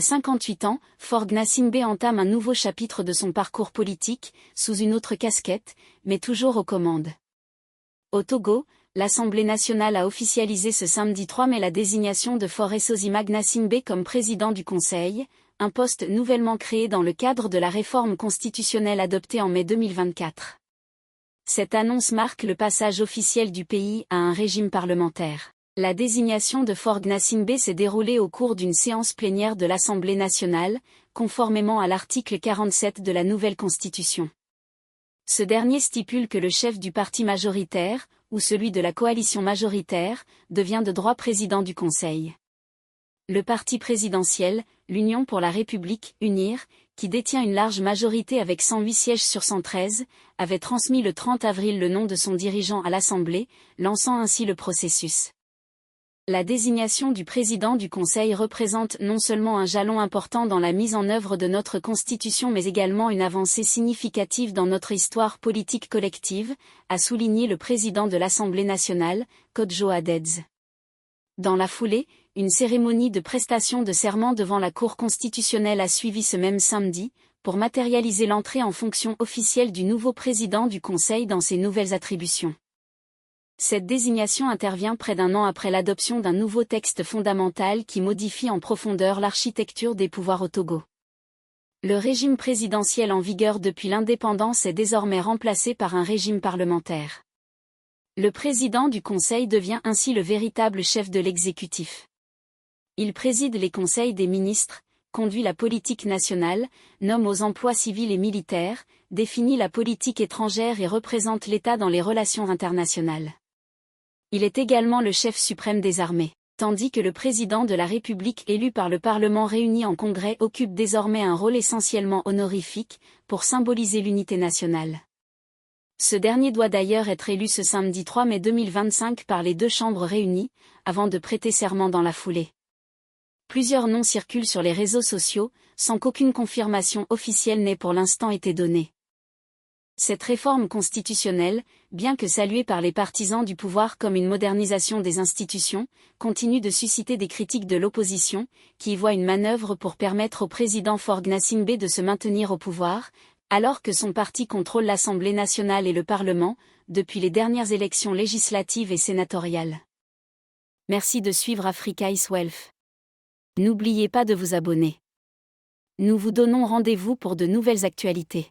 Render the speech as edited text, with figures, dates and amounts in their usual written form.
À 58 ans, Faure Gnassingbé entame un nouveau chapitre de son parcours politique, sous une autre casquette, mais toujours aux commandes. Au Togo, l'Assemblée nationale a officialisé ce samedi 3 mai la désignation de Faure Essozima Gnassingbé comme président du Conseil, un poste nouvellement créé dans le cadre de la réforme constitutionnelle adoptée en mai 2024. Cette annonce marque le passage officiel du pays à un régime parlementaire. La désignation de Faure Gnassingbé s'est déroulée au cours d'une séance plénière de l'Assemblée nationale, conformément à l'article 47 de la nouvelle Constitution. Ce dernier stipule que le chef du parti majoritaire, ou celui de la coalition majoritaire, devient de droit président du Conseil. Le parti présidentiel, l'Union pour la République, UNIR, qui détient une large majorité avec 108 sièges sur 113, avait transmis le 30 avril le nom de son dirigeant à l'Assemblée, lançant ainsi le processus. La désignation du président du Conseil représente non seulement un jalon important dans la mise en œuvre de notre Constitution mais également une avancée significative dans notre histoire politique collective, a souligné le président de l'Assemblée nationale, Kodjo Adedz. Dans la foulée, une cérémonie de prestation de serment devant la Cour constitutionnelle a suivi ce même samedi, pour matérialiser l'entrée en fonction officielle du nouveau président du Conseil dans ses nouvelles attributions. Cette désignation intervient près d'un an après l'adoption d'un nouveau texte fondamental qui modifie en profondeur l'architecture des pouvoirs au Togo. Le régime présidentiel en vigueur depuis l'indépendance est désormais remplacé par un régime parlementaire. Le président du Conseil devient ainsi le véritable chef de l'exécutif. Il préside les conseils des ministres, conduit la politique nationale, nomme aux emplois civils et militaires, définit la politique étrangère et représente l'État dans les relations internationales. Il est également le chef suprême des armées, tandis que le président de la République élu par le Parlement réuni en congrès occupe désormais un rôle essentiellement honorifique, pour symboliser l'unité nationale. Ce dernier doit d'ailleurs être élu ce samedi 3 mai 2025 par les deux chambres réunies, avant de prêter serment dans la foulée. Plusieurs noms circulent sur les réseaux sociaux, sans qu'aucune confirmation officielle n'ait pour l'instant été donnée. Cette réforme constitutionnelle, bien que saluée par les partisans du pouvoir comme une modernisation des institutions, continue de susciter des critiques de l'opposition, qui y voit une manœuvre pour permettre au président Faure Gnassingbé de se maintenir au pouvoir, alors que son parti contrôle l'Assemblée nationale et le Parlement, depuis les dernières élections législatives et sénatoriales. Merci de suivre Africa is Wealth. N'oubliez pas de vous abonner. Nous vous donnons rendez-vous pour de nouvelles actualités.